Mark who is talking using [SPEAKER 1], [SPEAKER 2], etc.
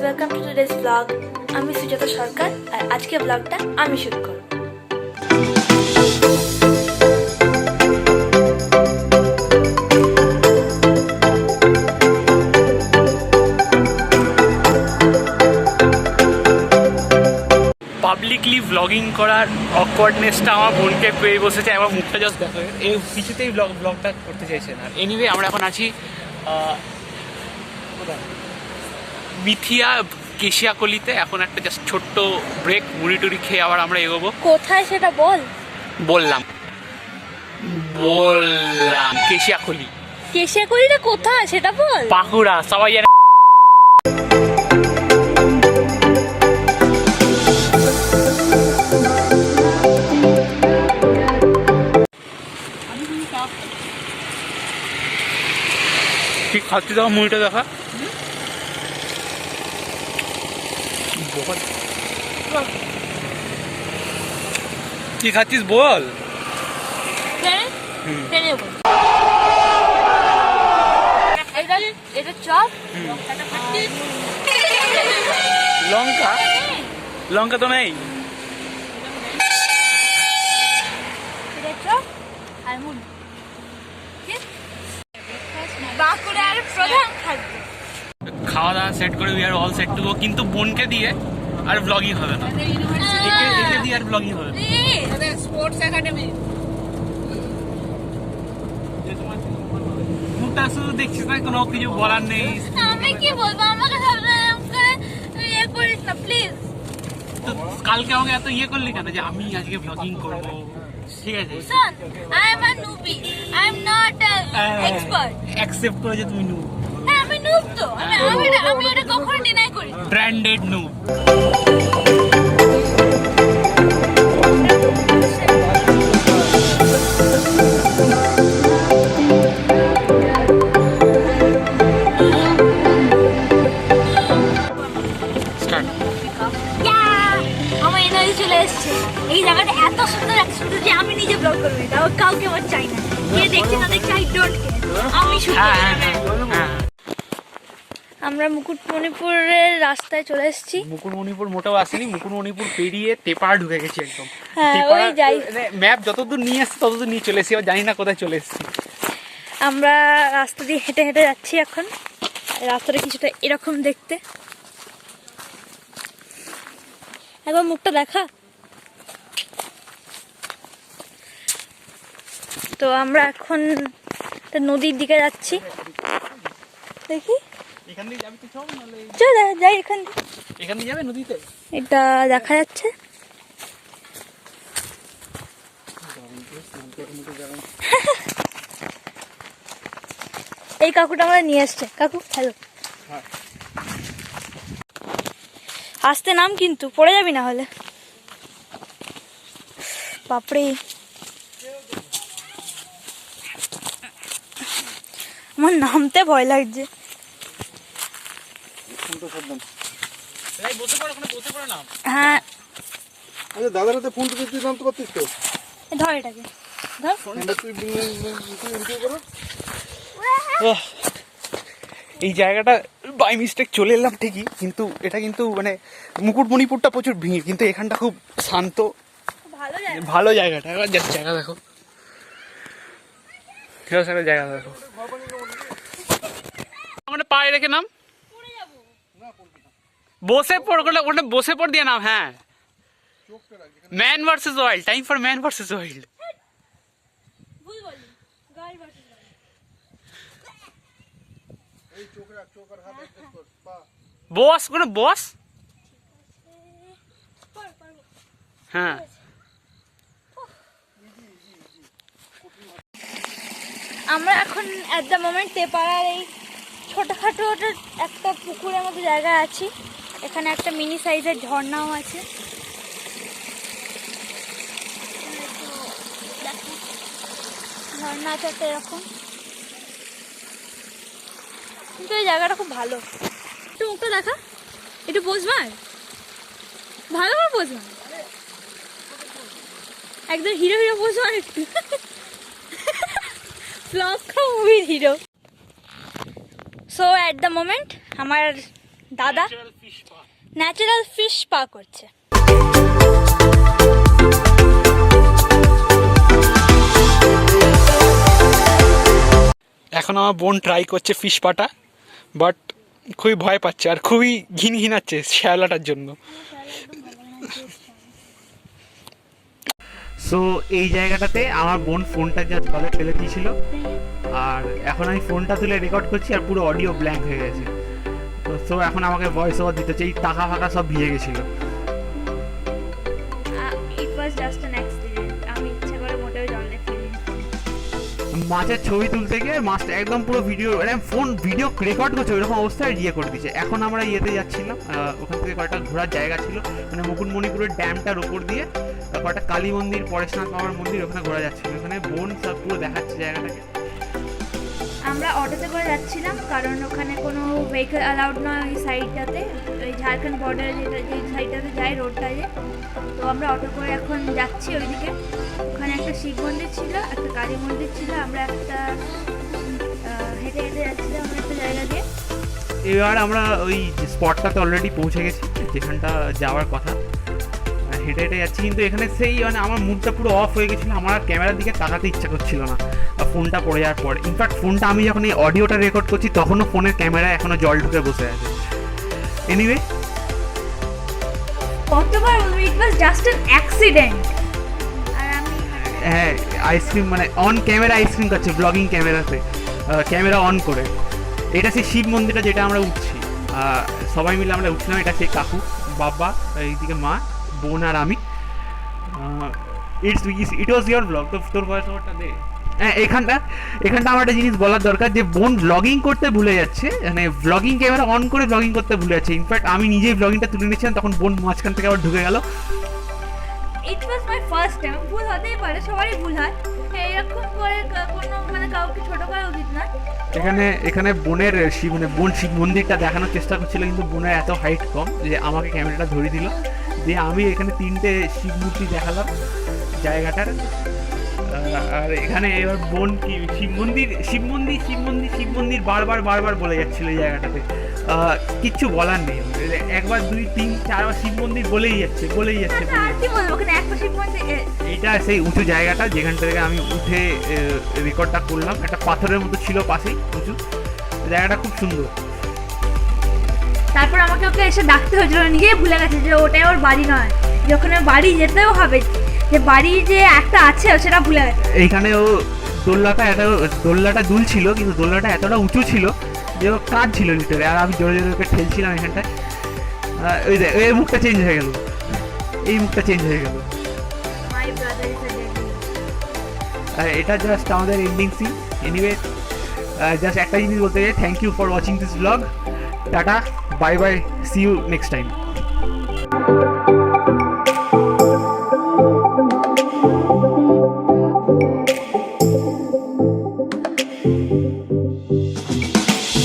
[SPEAKER 1] Welcome to today's blog. আমি সুজাতা সরকার আর আজকে ব্লগটা আমি শুরু করব।
[SPEAKER 2] পাবলিকলি ব্লগিং করার অকওয়ার্ডনেসটা আমার বোনকে পেয়ে বসেছে। আমার মুখটা জাস্ট দেখো, এই কিছুতেই ব্লগটা করতে চাইছে না। এনিওয়ে আমরা এখন আছি মিথিয়া কেশিয়াকলিতে। এখন একটা জাস্ট ছোট্ট ব্রেক, মুড়ি টুড়ি খেয়ে আবার আমরা এগোবো।
[SPEAKER 1] কোথায় সেটা
[SPEAKER 2] বললাম কেশিয়াকলি।
[SPEAKER 1] কেশিয়াকলিটা কোথায় সেটা বল।
[SPEAKER 2] বাঁকুড়া, সবাই জানে। ঠিক খাচ্ছি, দেখো মুড়িটা দেখা। কি খাচ্ছিস বল।
[SPEAKER 1] এটা চপ,
[SPEAKER 2] লঙ্কা, লঙ্কা তো নেই।
[SPEAKER 1] বাঁকুড়ার প্রধান খাদ্য।
[SPEAKER 2] খাওয়া দাওয়া সেট করে we are all set to go. কিন্তু বোনকে দিয়ে আর ব্লগিং হবে না, একে দিয়ে আর ব্লগিং হবে না।
[SPEAKER 1] স্পোর্টস একাডেমি
[SPEAKER 2] মুখটা শুধু দেখছিস না, কোনো কিছু বলার নেই।
[SPEAKER 1] আমি কি বলবো, আমাকে সাবস্ক্রাইব করে ইয়ে করিস না প্লিজ।
[SPEAKER 2] তো কালকে আমাকে এত ইয়ে করলি কেন যে আমি আজকে ব্লগিং করবো? ঠিক আছে,
[SPEAKER 1] Son, I am a newbie. I am not an expert.
[SPEAKER 2] Accept করে যে তুমি নু
[SPEAKER 1] হ্যাঁ, আমি noob তো। আমি এটা কখনো ডিনাই করি না।
[SPEAKER 2] ব্র্যান্ডেড নু।
[SPEAKER 1] আমার এনার্জি চলে এসেছে। এই জায়গাটা এত সুন্দর যে আমি নিজে ব্লগ করবো, এটা কাউকে আমার চাই না। কে দেখছে না দেখছে, আই ডোন্ট কেয়ার। আমি শুধু আমরা মুকুটমণিপুরের রাস্তায় চলে এসেছি।
[SPEAKER 2] মুকুটমণিপুর মোটেও আসেনি, মুকুটমণিপুর পেরিয়ে টেপাড়া ঢুকে গেছি একদম।
[SPEAKER 1] ওই যাই,
[SPEAKER 2] ম্যাপ যতদূর নিয়ে এসছি ততদূর নিয়ে চলে এসেছি, আবার জানি না কোথায় চলে এসেছি।
[SPEAKER 1] আমরা রাস্তা দিয়ে হেঁটে হেঁটে যাচ্ছি এখন। রাস্তাটা কিছুটা এরকম দেখতে। একবার মুখটা দেখা। তো আমরা এখন একটা নদীর দিকে যাচ্ছি। দেখি
[SPEAKER 2] এখান দিয়ে যাবি তো, চল নালে
[SPEAKER 1] চল যাই।
[SPEAKER 2] এখান দিয়ে যাবে নদীতে।
[SPEAKER 1] এটা দেখা যাচ্ছে। এই কাকুটা আমরা নিয়ে এসছে। কাকু হ্যালো। আস্তে নাম, কিন্তু পড়ে যাবি না হলে। বাপরে, আমার নামতে ভয় লাগছে। হ্যাঁ,
[SPEAKER 3] দাদার হাতে ফোন তুই নামতে পারতিস তো।
[SPEAKER 1] ধর এটাকে, ধর।
[SPEAKER 2] এই জায়গাটা বাই মিস্টেক চলে এলাম ঠিকই, কিন্তু এটা কিন্তু মানে মুকুটমণিপুরটা প্রচুর ভিড়, কিন্তু এখানটা খুব শান্ত, ভালো জায়গাটা। এবার জায়গা দেখো, জায়গা দেখো। মানে পায়ে রেখে নাম, বসে পড়, ওটা বসে পড় দিয়ে নাম। হ্যাঁ, man versus wild, time for man versus wild. Boss, কোনো বস। হ্যাঁ,
[SPEAKER 1] আমরা এখন অ্যাট দ্য মোমেন্ট তেপাড়ার এই ছোটখাটো একটা পুকুরের মতো জায়গায় আছি। এখানে একটা মিনি সাইজের ঝর্ণাও আছে। ঝর্ণা আছে একটা এরকম, কিন্তু এই জায়গাটা খুব ভালো। একটু মুখটা দেখা, একটু পোজ মার, ভালো করে পোজ মার। একদম হিরো হিরো পোজ মার একটু। ব্লগ মুভির hero. So at the moment আমার দাদা ন্যাচারাল ফিশ পা করছে।
[SPEAKER 2] এখন আমার বোন ট্রাই করছে ফিশ পাটা, বাট খুবই ভয় পাচ্ছে আর খুবই ঘিনাচ্ছে শ্যাওলাটার জন্য। সো এই জায়গাটাতে আমার বোন ফোনটা যা জলে ফেলে দিয়েছিল, আর এখন আমি ফোনটা তুলে রেকর্ড করছি আর পুরো অডিও ব্ল্যাঙ্ক হয়ে গেছে। সো এখন আমাকে ভয়েস ওভার দিতে হচ্ছে, এই টাকা ফাঁকা সব ভিজে গেছিলো।
[SPEAKER 1] ইট ওয়াজ জাস্ট অ্যান অ্যাক্সিডেন্ট। আমি ইচ্ছা করে মোটেও জলে ফেলিনি।
[SPEAKER 2] মাছের ছবি তুলতে গিয়ে মাছটা একদম পুরো ভিডিও, ফোন ভিডিও রেকর্ড করছে ওইরকম অবস্থায় ইয়ে করে দিচ্ছে। এখন আমরা ইয়েতে যাচ্ছিলাম, ওখান থেকে কয়েকটা ঘোরার জায়গা ছিল, মানে মুকুটমণিপুরের ড্যামটার উপর দিয়ে কয়েকটা কালী মন্দির, পরেশনাথ বাবার মন্দির, ওখানে ঘোরা যাচ্ছিল। ওখানে বোন সব পুরো দেখাচ্ছে জায়গাটাকে।
[SPEAKER 1] আমরা অটোতে করে যাচ্ছিলাম কারণ ওখানে কোনো ভেহিকল অ্যালাউড নয় ওই সাইডটাতে, ওই ঝাড়খণ্ড বর্ডারে যেটা যে সাইডটাতে যায় রোডটা যে। তো আমরা অটো করে এখন যাচ্ছি ওইদিকে। ওখানে একটা শিব মন্দির ছিল, একটা কালী মন্দির ছিল। আমরা একটা হেঁটে হেঁটে যাচ্ছিলাম আমরা একটা জায়গা দিয়ে।
[SPEAKER 2] এবার আমরা ওই স্পটটাতে অলরেডি পৌঁছে গেছি যেখানটা যাওয়ার কথা। হেঁটে হেঁটে যাচ্ছি, কিন্তু এখানে সেই মানে আমার মুডটা পুরো অফ হয়ে গেছিলো। আমার আর ক্যামেরার দিকে তাকাতে ইচ্ছা করছিল না ফোনটা পড়ে যাওয়ার পর। ইনফ্যাক্ট ফোনটা আমি যখন এই অডিওটা রেকর্ড করছি তখনও ফোনের ক্যামেরায় এখনও জল ঢুকে বসে আছে। এনিওয়ে,
[SPEAKER 1] কতবার ইট ওয়াজ জাস্ট অ্যান অ্যাক্সিডেন্ট। আর আমি
[SPEAKER 2] হ্যাঁ আইসক্রিম মানে অন ক্যামেরা আইসক্রিম খাচ্ছে ব্লগিং ক্যামেরাতে, ক্যামেরা অন করে। এটা সেই শিব মন্দিরটা যেটা আমরা উঠছি, সবাই মিলে আমরা উঠছিলাম। এটা সেই কাকু, বাবা, এইদিকে মা, বোন আর আমি। ইট ওয়াজ ইয়োর ব্লগ। তো তোর ভয়েস ওভারটা দে। হ্যাঁ, এখানটা আমার একটা জিনিস বলার দরকার, যে বোন ব্লগিং করতে ভুলে যাচ্ছে, মানে ব্লগিং ক্যামেরা অন করে ব্লগিং করতে ভুলে যাচ্ছে। ইনফ্যাক্ট আমি নিজেই ব্লগিংটা তুলে নিচ্ছিলাম, তখন বোন মাঝখান থেকে আবার ঢুকে গেল।
[SPEAKER 1] ইট ওয়াজ মাই ফার্স্ট টাইম। ভুল হতেই পারে, সবারই ভুল হয়। এরকম করে কোনো মানে কাউকে ছোট করা উচিত না।
[SPEAKER 2] এখানে বোনের মানে বোন শিব মন্দিরটা দেখানোর চেষ্টা করছিল, কিন্তু বোনের এত হাইট কম যে আমাকে ক্যামেরাটা ধরে দিল। দিয়ে আমি এখানে 3টে শিব মূর্তি দেখালাম জায়গাটার। আর এখানে এবার বোন কি শিব মন্দির বারবার বলে যাচ্ছিল এই জায়গাটাতে। কিচ্ছু বলার নেই, 1 বার 2 3 4 বার শিব মন্দির বলেই যাচ্ছে।
[SPEAKER 1] আর কি বলবো, ওখানে একটা শিব মন্দির।
[SPEAKER 2] এইটা সেই উঁচু জায়গাটা যেখানটা থেকে আমি উঠে রেকর্ডটা করলাম। একটা পাথরের মতো ছিল পাশেই উঁচু জায়গাটা, খুব সুন্দর।
[SPEAKER 1] তারপর আমাকে ওকে এসে ডাকতে হয়েছিল, নিজেই ভুলে গেছে যে ওটাই ওর বাড়ি নয়, যে ওখানে বাড়ি যেতেও হবে, যে বাড়ি যে একটা আছে সেটা ভুলে গেছে।
[SPEAKER 2] এইখানে ও দোলনাটা দুলছিল, কিন্তু দোলনাটা এতটা উঁচু ছিল যে ও কাজ ছিল ভিতরে, আর আমি জোরে জোরে ওকে ঠেলছিলাম এখানটায়। ওই যে এই মুখটা চেঞ্জ হয়ে গেল,
[SPEAKER 1] my brother is a dead.
[SPEAKER 2] আর এটা জাস্ট আমাদের এন্ডিং সিন। এনিওয়ে, জাস্ট একটা জিনিস বলতে চাই, thank you for watching this blog. Tata, bye bye, see you next time.